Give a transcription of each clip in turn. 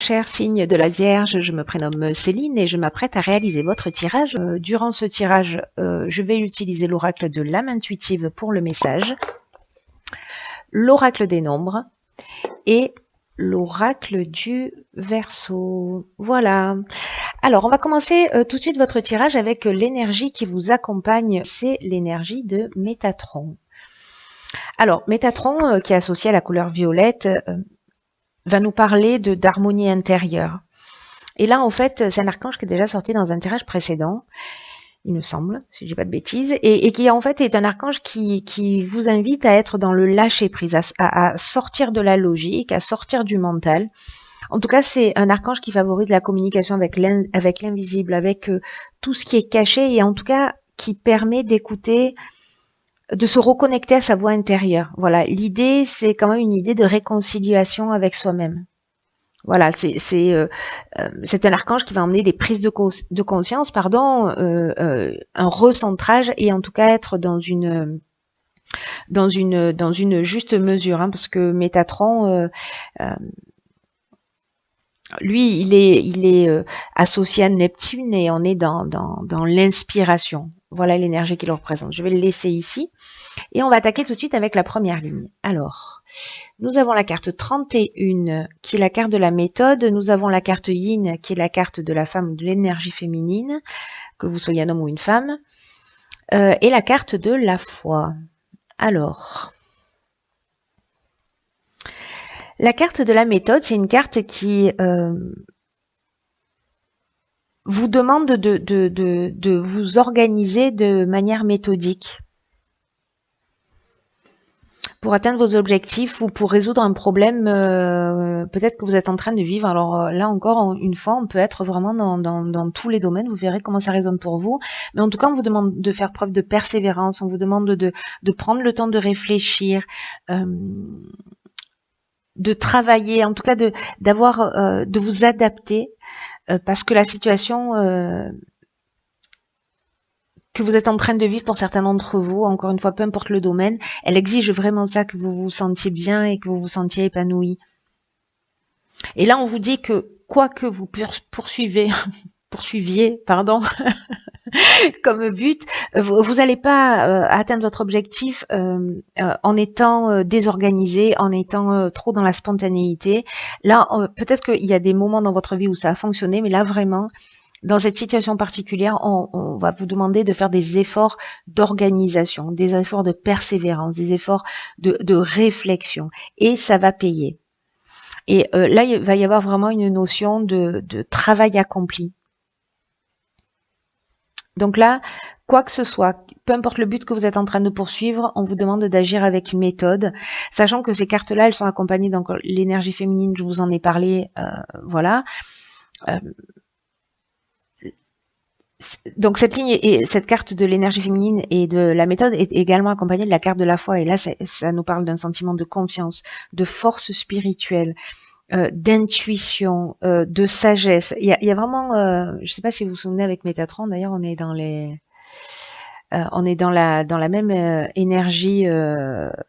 cher signe de la Vierge, je me prénomme Céline et je m'apprête à réaliser votre tirage. Durant ce tirage, je vais utiliser l'oracle de l'âme intuitive pour le message, l'oracle des nombres et l'oracle du Verseau. Voilà. Alors, on va commencer tout de suite votre tirage avec l'énergie qui vous accompagne. C'est l'énergie de Métatron. Alors, Métatron, qui est associé à la couleur violette, va nous parler d'harmonie intérieure. Et là, en fait, c'est un archange qui est déjà sorti dans un tirage précédent, il me semble, si je dis pas de bêtises, et qui en fait est un archange qui vous invite à être dans le lâcher-prise, à sortir de la logique, à sortir du mental. En tout cas, c'est un archange qui favorise la communication avec l'invisible, avec tout ce qui est caché, et en tout cas qui permet d'écouter, de se reconnecter à sa voix intérieure. Voilà, l'idée, c'est quand même une idée de réconciliation avec soi-même. Voilà, c'est un archange qui va emmener des prises de conscience, pardon, un recentrage et en tout cas être dans une juste mesure, hein, parce que Métatron, lui, il est associé à Neptune et on est dans l'inspiration. Voilà l'énergie qu'il représente. Je vais le laisser ici. Et on va attaquer tout de suite avec la première ligne. Alors, nous avons la carte 31 qui est la carte de la méthode. Nous avons la carte Yin qui est la carte de la femme, de l'énergie féminine, que vous soyez un homme ou une femme. Et la carte de la foi. Alors, la carte de la méthode, c'est une carte qui vous demande de vous organiser de manière méthodique pour atteindre vos objectifs ou pour résoudre un problème peut-être que vous êtes en train de vivre. Alors là encore, une fois, on peut être vraiment dans tous les domaines. Vous verrez comment ça résonne pour vous. Mais en tout cas, on vous demande de faire preuve de persévérance. On vous demande de prendre le temps de réfléchir, de travailler, en tout cas de vous adapter parce que la situation que vous êtes en train de vivre pour certains d'entre vous, encore une fois, peu importe le domaine, elle exige vraiment ça, que vous vous sentiez bien et que vous vous sentiez épanoui. Et là, on vous dit que quoi que vous poursuiviez, pardon, comme but, vous n'allez pas atteindre votre objectif en étant désorganisé, en étant trop dans la spontanéité. Là, peut-être qu'il y a des moments dans votre vie où ça a fonctionné, mais là, vraiment, dans cette situation particulière, on va vous demander de faire des efforts d'organisation, des efforts de persévérance, des efforts de réflexion. Et ça va payer. Et là, il va y avoir vraiment une notion de travail accompli. Donc là, quoi que ce soit, peu importe le but que vous êtes en train de poursuivre, on vous demande d'agir avec méthode, sachant que ces cartes-là, elles sont accompagnées, donc l'énergie féminine, je vous en ai parlé, voilà. Donc cette ligne et cette carte de l'énergie féminine et de la méthode est également accompagnée de la carte de la foi. Et là, ça nous parle d'un sentiment de confiance, de force spirituelle, d'intuition, de sagesse. Il y a vraiment, je ne sais pas si vous vous souvenez avec Métatron, d'ailleurs, on est dans la même énergie,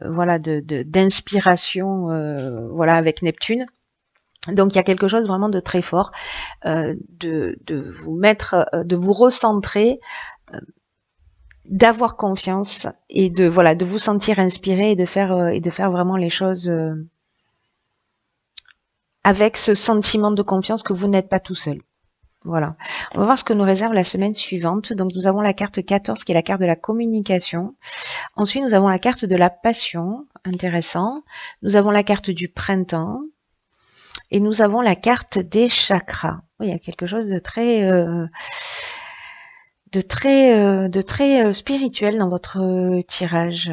voilà, d'inspiration, voilà, avec Neptune. Donc il y a quelque chose vraiment de très fort, de vous mettre, de vous recentrer, d'avoir confiance et de vous sentir inspiré et de faire vraiment les choses avec ce sentiment de confiance que vous n'êtes pas tout seul. Voilà. On va voir ce que nous réserve la semaine suivante. Donc nous avons la carte 14 qui est la carte de la communication. Ensuite nous avons la carte de la passion, intéressant. Nous avons la carte du printemps. Et nous avons la carte des chakras. Oui, il y a quelque chose de très spirituel dans votre tirage,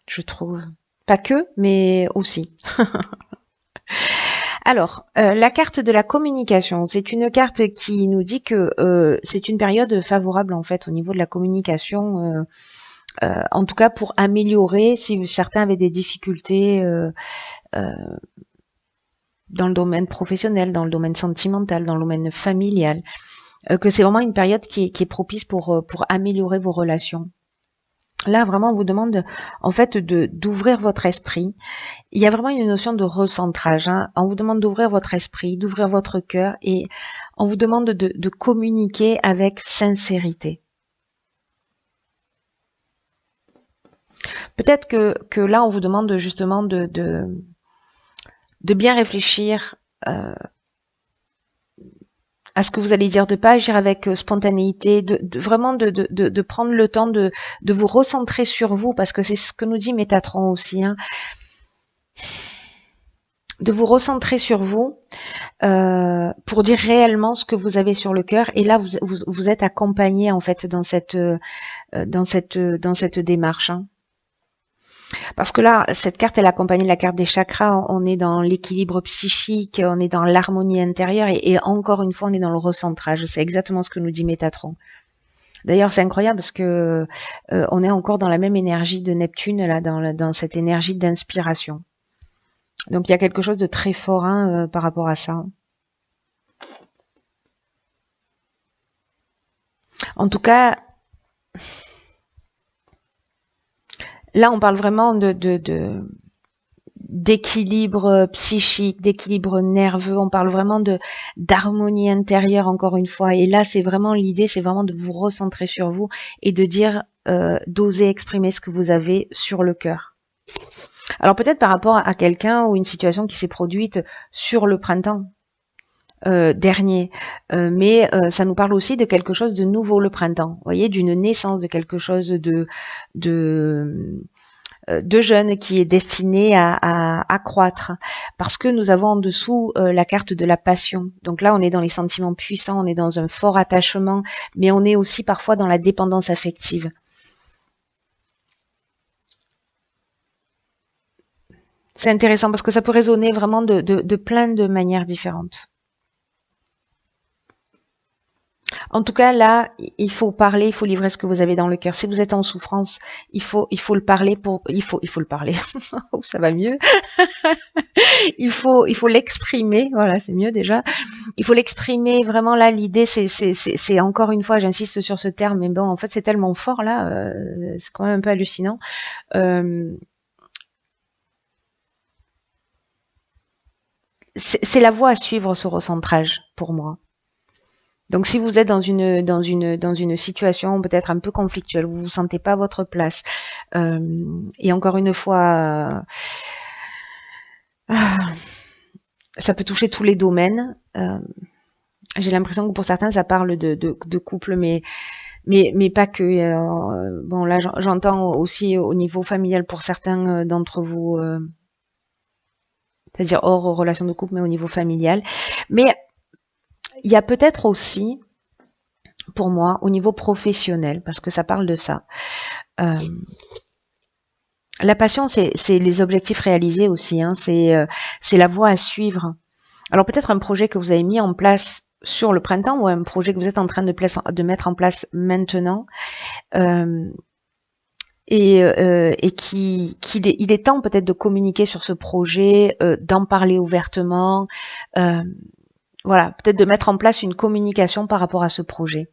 je trouve. Pas que, mais aussi. Alors, la carte de la communication, c'est une carte qui nous dit que c'est une période favorable en fait au niveau de la communication, en tout cas pour améliorer si certains avaient des difficultés dans le domaine professionnel, dans le domaine sentimental, dans le domaine familial, que c'est vraiment une période qui est propice pour améliorer vos relations. Là, vraiment, on vous demande en fait d'ouvrir votre esprit. Il y a vraiment une notion de recentrage. Hein. On vous demande d'ouvrir votre esprit, d'ouvrir votre cœur et on vous demande de communiquer avec sincérité. Peut-être que là, on vous demande justement de bien réfléchir à ce que vous allez dire, de pas agir avec spontanéité, vraiment de prendre le temps de vous recentrer sur vous, parce que c'est ce que nous dit Métatron aussi, hein, de vous recentrer sur vous pour dire réellement ce que vous avez sur le cœur. Et là, vous êtes accompagné en fait dans cette démarche. Hein. Parce que là, cette carte, elle accompagne la carte des chakras. On est dans l'équilibre psychique, on est dans l'harmonie intérieure et encore une fois, on est dans le recentrage. C'est exactement ce que nous dit Métatron. D'ailleurs, c'est incroyable parce que on est encore dans la même énergie de Neptune, là, dans cette énergie d'inspiration. Donc, il y a quelque chose de très fort hein, par rapport à ça. En tout cas, là, on parle vraiment d'équilibre psychique, d'équilibre nerveux. On parle vraiment d'harmonie intérieure, encore une fois. Et là, c'est vraiment l'idée, c'est vraiment de vous recentrer sur vous et de dire, d'oser exprimer ce que vous avez sur le cœur. Alors peut-être par rapport à quelqu'un ou une situation qui s'est produite sur le printemps dernier, mais ça nous parle aussi de quelque chose de nouveau le printemps. Vous voyez, d'une naissance, de quelque chose de jeune qui est destiné à croître, parce que nous avons en dessous la carte de la passion. Donc là, on est dans les sentiments puissants, on est dans un fort attachement, mais on est aussi parfois dans la dépendance affective. C'est intéressant parce que ça peut résonner vraiment de plein de manières différentes. En tout cas, là, il faut parler, il faut livrer ce que vous avez dans le cœur. Si vous êtes en souffrance, il faut le parler il faut le parler. Ça va mieux. il faut l'exprimer. Voilà, c'est mieux déjà. Il faut l'exprimer. Vraiment, là, l'idée, c'est encore une fois, j'insiste sur ce terme, mais bon, en fait, c'est tellement fort, là. C'est quand même un peu hallucinant. C'est la voie à suivre, ce recentrage, pour moi. Donc si vous êtes dans une situation peut-être un peu conflictuelle, vous vous sentez pas à votre place, et encore une fois, ça peut toucher tous les domaines. J'ai l'impression que pour certains ça parle de couple, mais pas que. Bon là j'entends aussi au niveau familial pour certains d'entre vous, c'est-à-dire hors relation de couple, mais au niveau familial. Mais il y a peut-être aussi, pour moi, au niveau professionnel, parce que ça parle de ça. La passion, c'est les objectifs réalisés aussi. Hein, c'est la voie à suivre. Alors peut-être un projet que vous avez mis en place sur le printemps ou un projet que vous êtes en train de mettre en place maintenant. Et il est temps peut-être de communiquer sur ce projet, d'en parler ouvertement. Voilà, peut-être de mettre en place une communication par rapport à ce projet.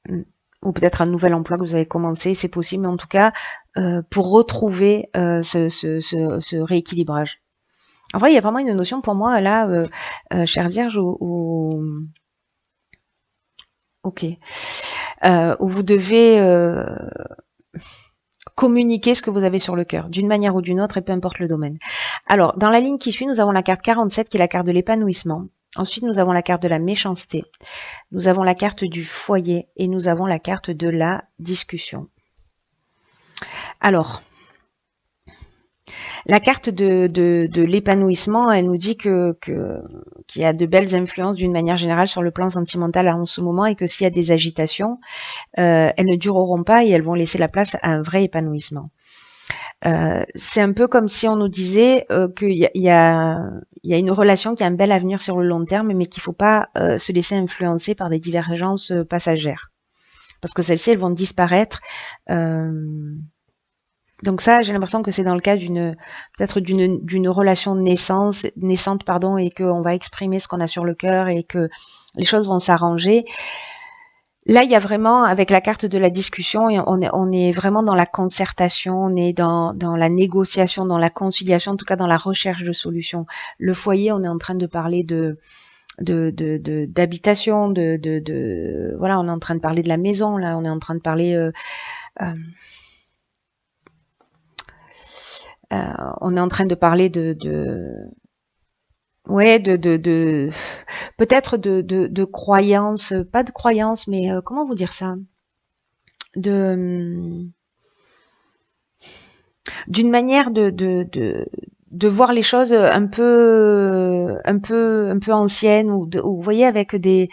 Ou peut-être un nouvel emploi que vous avez commencé, c'est possible, mais en tout cas, pour retrouver ce rééquilibrage. En vrai, il y a vraiment une notion pour moi, là, chère Vierge, ok, où vous devez communiquer ce que vous avez sur le cœur, d'une manière ou d'une autre, et peu importe le domaine. Alors, dans la ligne qui suit, nous avons la carte 47, qui est la carte de l'épanouissement. Ensuite, nous avons la carte de la méchanceté. Nous avons la carte du foyer et nous avons la carte de la discussion. Alors, la carte de l'épanouissement, elle nous dit qu'il y a de belles influences d'une manière générale sur le plan sentimental en ce moment et que s'il y a des agitations, elles ne dureront pas et elles vont laisser la place à un vrai épanouissement. C'est un peu comme si on nous disait qu'il y a une relation qui a un bel avenir sur le long terme, mais qu'il ne faut pas se laisser influencer par des divergences passagères. Parce que celles-ci, elles vont disparaître. Donc ça, j'ai l'impression que c'est dans le cas peut-être d'une relation naissante, et qu'on va exprimer ce qu'on a sur le cœur et que les choses vont s'arranger. Là, il y a vraiment, avec la carte de la discussion, on est vraiment dans la concertation, on est dans la négociation, dans la conciliation, en tout cas dans la recherche de solutions. Le foyer, on est en train de parler d'habitation, voilà, on est en train de parler de la maison, là, on est en train de parler, on est en train de parler ouais, peut-être de croyances, pas de croyances, mais comment vous dire ça? De d'une manière de voir les choses un peu anciennes ou vous voyez avec des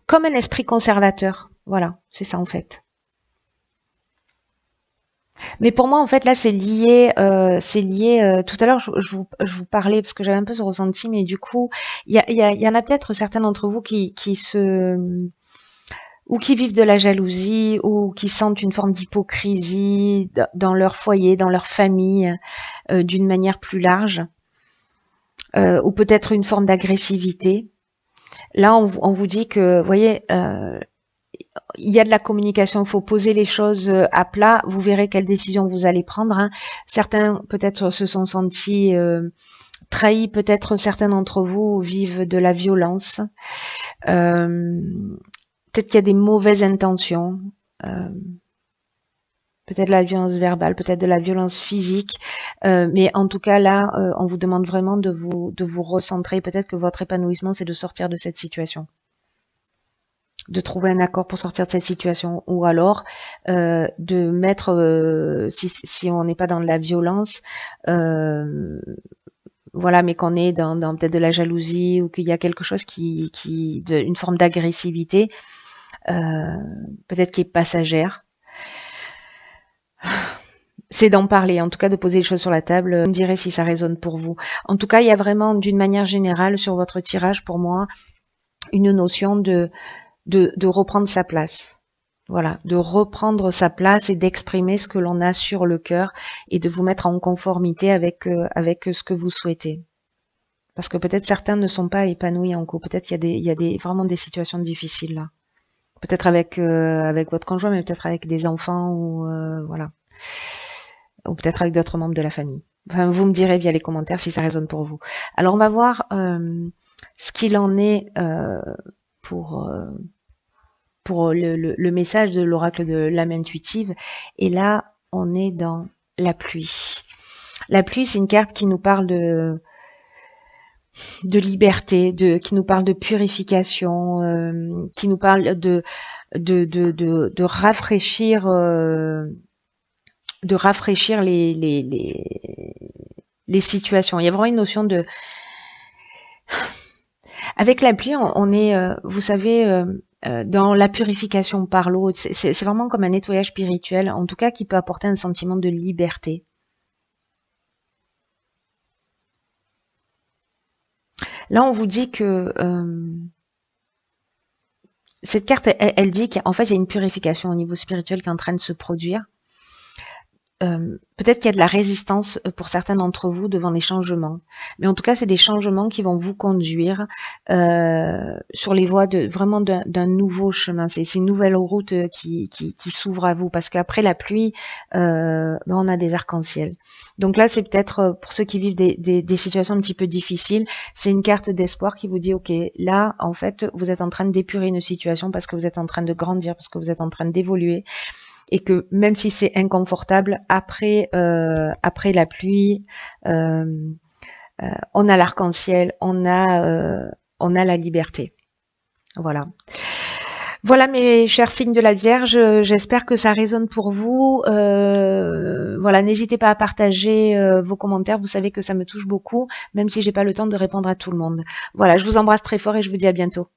comme un esprit conservateur. Voilà, c'est ça en fait. Mais pour moi, en fait, là, c'est lié. Tout à l'heure, je vous parlais parce que j'avais un peu ce ressenti, mais du coup, il y en a peut-être certains d'entre vous qui se ou qui vivent de la jalousie, ou qui sentent une forme d'hypocrisie dans leur foyer, dans leur famille, d'une manière plus large, ou peut-être une forme d'agressivité. Là, on vous dit que, vous voyez, il y a de la communication, il faut poser les choses à plat, vous verrez quelle décision vous allez prendre. Hein. Certains peut-être se sont sentis trahis, peut-être certains d'entre vous vivent de la violence. Peut-être qu'il y a des mauvaises intentions, peut-être de la violence verbale, peut-être de la violence physique, mais en tout cas là, on vous demande vraiment de vous recentrer. Peut-être que votre épanouissement, c'est de sortir de cette situation, de trouver un accord pour sortir de cette situation, ou alors de mettre, si on n'est pas dans de la violence, voilà, mais qu'on est dans peut-être de la jalousie, ou qu'il y a quelque chose une forme d'agressivité, peut-être qui est passagère. C'est d'en parler, en tout cas de poser les choses sur la table. Vous me direz si ça résonne pour vous. En tout cas, il y a vraiment, d'une manière générale, sur votre tirage, pour moi, une notion de reprendre sa place. Voilà, de reprendre sa place et d'exprimer ce que l'on a sur le cœur et de vous mettre en conformité avec ce que vous souhaitez. Parce que peut-être certains ne sont pas épanouis en couple. Peut-être il y a vraiment des situations difficiles là. Peut-être avec votre conjoint, mais peut-être avec des enfants ou voilà, ou peut-être avec d'autres membres de la famille. Enfin, vous me direz via les commentaires si ça résonne pour vous. Alors on va voir ce qu'il en est pour le message de l'oracle de l'âme intuitive. Et là, on est dans la pluie. La pluie, c'est une carte qui nous parle de liberté, qui nous parle de purification, qui nous parle de rafraîchir, les situations. Il y a vraiment une notion de... Avec la pluie, on est, vous savez, dans la purification par l'eau. C'est vraiment comme un nettoyage spirituel, en tout cas qui peut apporter un sentiment de liberté. Là, on vous dit que cette carte, elle dit qu'en fait, il y a une purification au niveau spirituel qui est en train de se produire. Peut-être qu'il y a de la résistance pour certains d'entre vous devant les changements. Mais en tout cas, c'est des changements qui vont vous conduire sur les voies vraiment d'un nouveau chemin. C'est une nouvelle route qui s'ouvre à vous. Parce qu'après la pluie, on a des arcs-en-ciel. Donc là, c'est peut-être pour ceux qui vivent des situations un petit peu difficiles, c'est une carte d'espoir qui vous dit, ok, là, en fait, vous êtes en train d'épurer une situation parce que vous êtes en train de grandir, parce que vous êtes en train d'évoluer. Et que même si c'est inconfortable, après la pluie, on a l'arc-en-ciel, on a la liberté. Voilà. Voilà mes chers signes de la Vierge, j'espère que ça résonne pour vous. Voilà, n'hésitez pas à partager vos commentaires, vous savez que ça me touche beaucoup, même si j'ai pas le temps de répondre à tout le monde. Voilà, je vous embrasse très fort et je vous dis à bientôt.